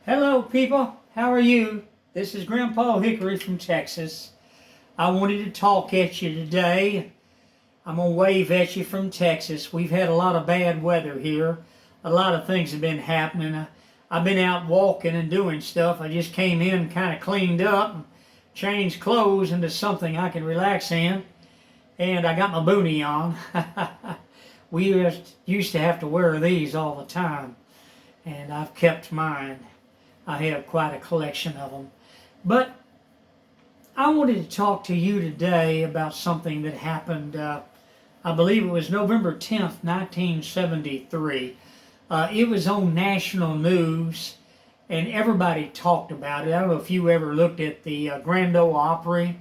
Hello people, how are you? This is Grandpa Hickory from Texas. I wanted to talk at you today. I'm going to wave at you from Texas. We've had a lot of bad weather here. A lot of things have been happening. I've been out walking and doing stuff. I just came in kind of cleaned up and changed clothes into something I can relax in. And I got my boonie on. We used to have to wear these all the time. And I've kept mine. I have quite a collection of them. But I wanted to talk to you today about something that happened, I believe it was November 10th, 1973. It was on national news, and everybody talked about it. I don't know if you ever looked at the Grand Ole Opry,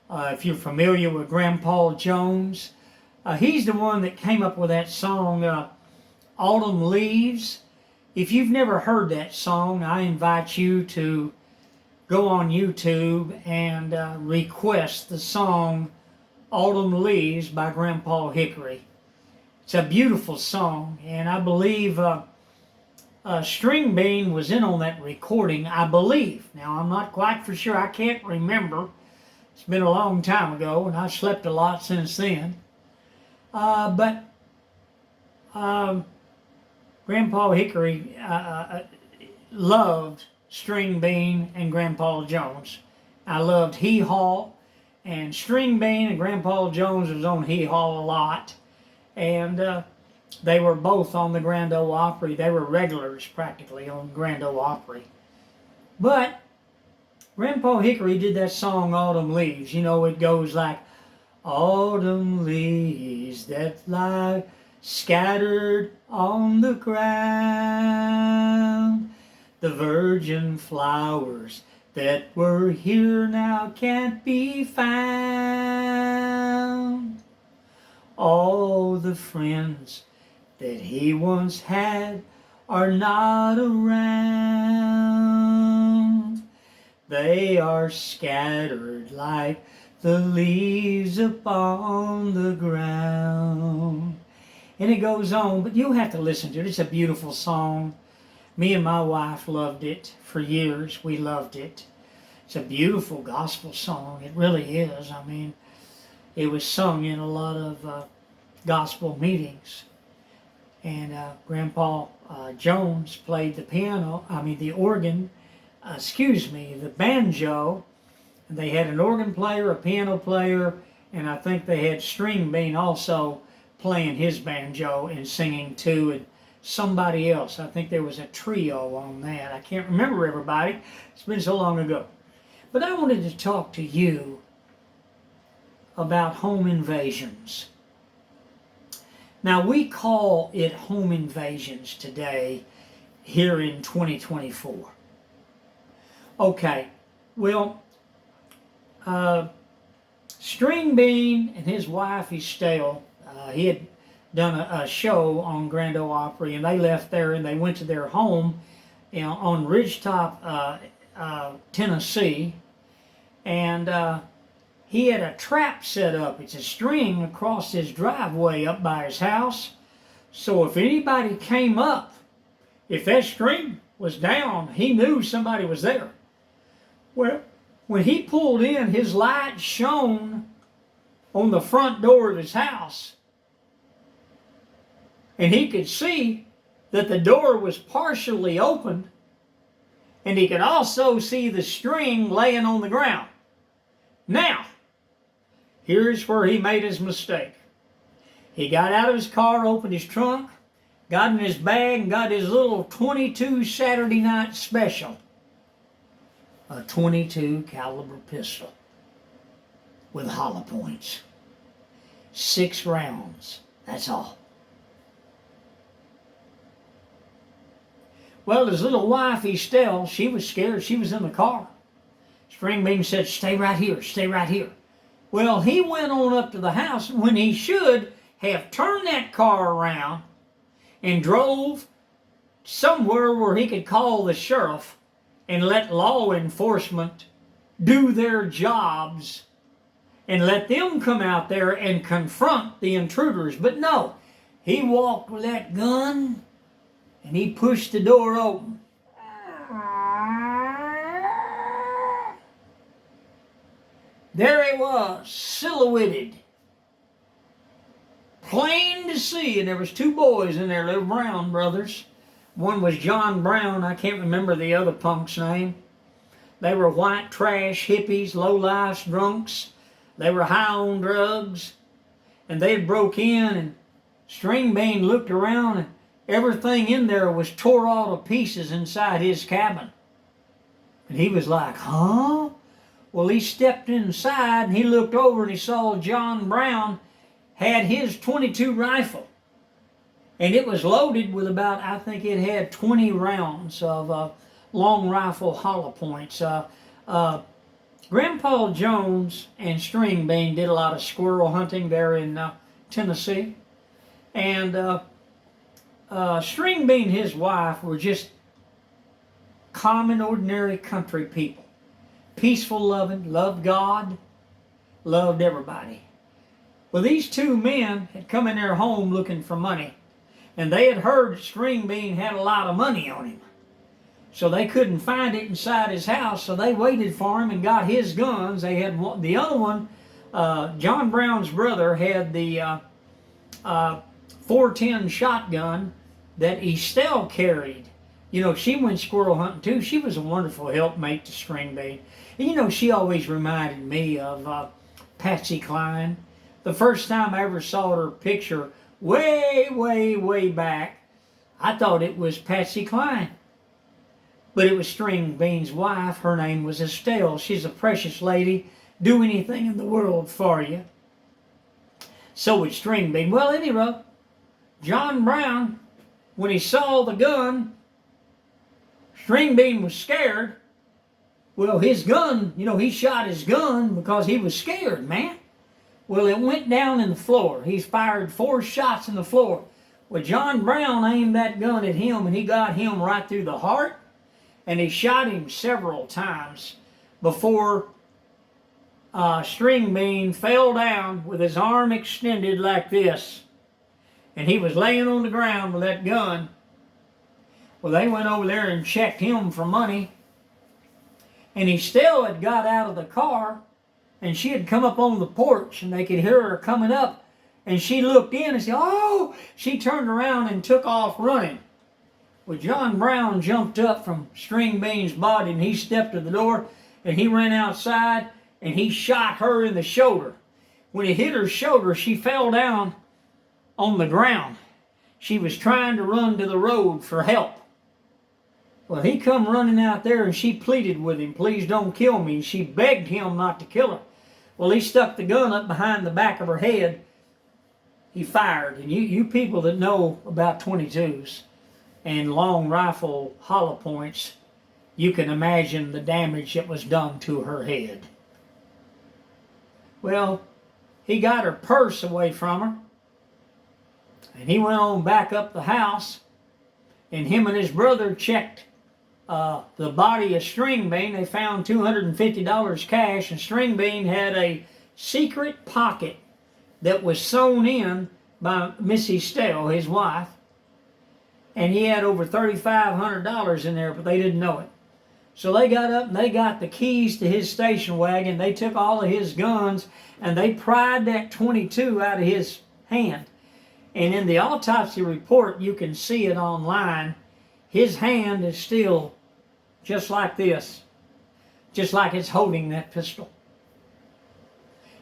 if you're familiar with Grandpa Jones. He's the one that came up with that song, Autumn Leaves. If you've never heard that song, I invite you to go on YouTube and request the song Autumn Leaves by Grandpa Hickory. It's a beautiful song, and I believe String Bean was in on that recording, I believe. Now, I'm not quite for sure. I can't remember. It's been a long time ago, and I've slept a lot since then. But Grandpa Hickory loved String Bean and Grandpa Jones. I loved Hee Haw, and String Bean and Grandpa Jones was on Hee Haw a lot, and they were both on the Grand Ole Opry. They were regulars practically on Grand Ole Opry. But Grandpa Hickory did that song Autumn Leaves. You know, it goes like, autumn leaves that lie scattered on the ground, the virgin flowers that were here now can't be found. All the friends that he once had are not around. They are scattered like the leaves upon the ground. And it goes on, but you'll have to listen to it. It's a beautiful song. Me and my wife loved it for years. We loved it. It's a beautiful gospel song. It really is. I mean, it was sung in a lot of gospel meetings. And Grandpa Jones played the organ, the banjo. And they had an organ player, a piano player, and I think they had String Bean also playing his banjo and singing too, and somebody else. I think there was a trio on that. I can't remember everybody. It's been so long ago. But I wanted to talk to you about home invasions. Now, we call it home invasions today here in 2024. Okay, well, String Bean and his wife Estelle, he had done a show on Grand Ole Opry, and they left there and they went to their home on Ridgetop, Tennessee, and he had a trap set up. It's a string across his driveway up by his house, so if anybody came up, if that string was down, he knew somebody was there. Well, when he pulled in, his light shone on the front door of his house, and he could see that the door was partially opened, and he could also see the string laying on the ground. Now, here's where he made his mistake. He got out of his car, opened his trunk, got in his bag, and got his little .22 Saturday Night Special, a .22 caliber pistol with hollow points. 6 rounds, that's all. Well, his little wife, Estelle, she was scared. She was in the car. String Bean said, stay right here, stay right here. Well, he went on up to the house when he should have turned that car around and drove somewhere where he could call the sheriff and let law enforcement do their jobs and let them come out there and confront the intruders. But no, he walked with that gun and he pushed the door open. There he was, silhouetted, plain to see, and there was two boys in there, little Brown brothers. One was John Brown, I can't remember the other punk's name. They were white trash hippies, low-life drunks. They were high on drugs, and they had broke in, and String Bean looked around, and everything in there was tore all to pieces inside his cabin. And he was like, huh? Well, he stepped inside, and he looked over, and he saw John Brown had his .22 rifle. And it was loaded with about, I think it had 20 rounds of long rifle hollow points. Grandpa Jones and String Bean did a lot of squirrel hunting there in Tennessee. And String Bean and his wife were just common, ordinary country people. Peaceful, loving, loved God, loved everybody. Well, these two men had come in their home looking for money. And they had heard String Bean had a lot of money on him. So they couldn't find it inside his house, so they waited for him and got his guns. They had the other one, John Brown's brother, had the 410 shotgun that Estelle carried. You know, she went squirrel hunting too. She was a wonderful helpmate to String Bean. And you know, she always reminded me of Patsy Cline. The first time I ever saw her picture, way back, I thought it was Patsy Cline. But it was String Bean's wife. Her name was Estelle. She's a precious lady. Do anything in the world for you. So would String Bean. Well, anyway, John Brown, when he saw the gun, String Bean was scared. Well, his gun, you know, he shot his gun because he was scared, man. Well, it went down in the floor. He's fired 4 shots in the floor. Well, John Brown aimed that gun at him, and he got him right through the heart, and he shot him several times before String Bean fell down with his arm extended like this, and he was laying on the ground with that gun. Well, they went over there and checked him for money, and he still had got out of the car, and she had come up on the porch, and they could hear her coming up, and she looked in and said, oh! She turned around and took off running. Well, John Brown jumped up from String Bean's body, and he stepped to the door, and he ran outside, and he shot her in the shoulder. When he hit her shoulder, she fell down on the ground. She was trying to run to the road for help. Well, he come running out there, and she pleaded with him, please don't kill me. And she begged him not to kill her. Well, he stuck the gun up behind the back of her head. He fired. And you people that know about .22s and long rifle hollow points, you can imagine the damage that was done to her head. Well, he got her purse away from her, and he went on back up the house, and him and his brother checked the body of String Bean. They found $250 cash, and String Bean had a secret pocket that was sewn in by Miss Estelle, his wife, and he had over $3,500 in there, but they didn't know it. So they got up and they got the keys to his station wagon. They took all of his guns, and they pried that .22 out of his hand. And in the autopsy report, you can see it online. His hand is still just like this, just like it's holding that pistol.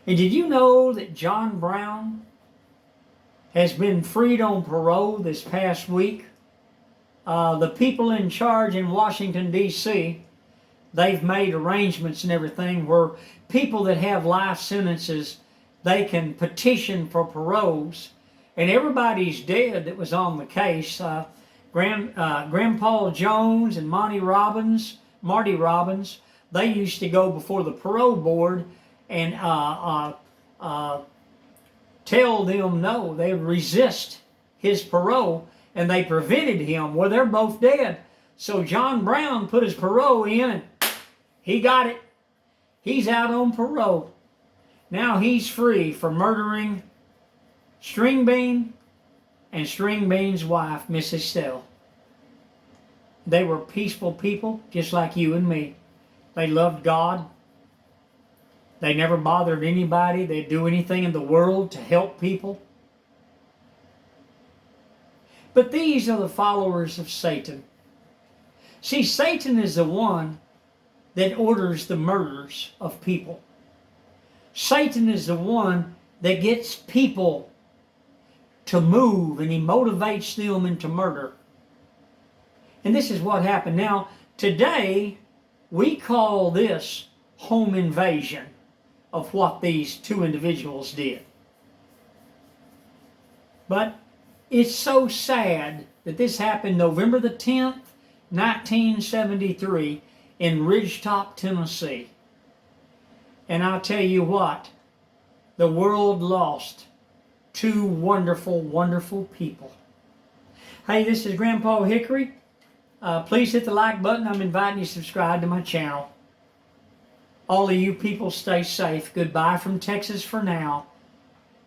And did you know that John Brown has been freed on parole this past week? The people in charge in Washington, D.C., they've made arrangements and everything where people that have life sentences, they can petition for paroles. And everybody's dead that was on the case. Grandpa Jones and Marty Robbins, they used to go before the parole board and tell them no. They resist his parole, and they prevented him. Well, they're both dead. So John Brown put his parole in, and he got it. He's out on parole. Now he's free for murdering String Bean and String Bean's wife, Miss Estelle. They were peaceful people, just like you and me. They loved God. They never bothered anybody. They'd do anything in the world to help people. But these are the followers of Satan. See, Satan is the one that orders the murders of people. Satan is the one that gets people to move, and he motivates them into murder. And this is what happened. Now, today, we call this home invasion of what these two individuals did. But it's so sad that this happened November the 10th, 1973 in Ridgetop, Tennessee. And I'll tell you what, the world lost two wonderful, wonderful people. Hey, this is Grandpa Hickory. Please hit the like button. I'm inviting you to subscribe to my channel. All of you people stay safe. Goodbye from Texas for now.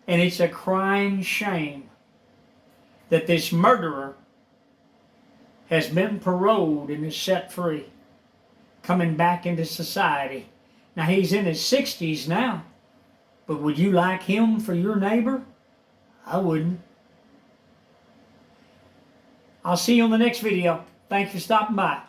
And it's a crying shame that this murderer has been paroled and is set free, coming back into society. Now, he's in his 60s now, but would you like him for your neighbor? I wouldn't. I'll see you on the next video. Thanks for stopping by.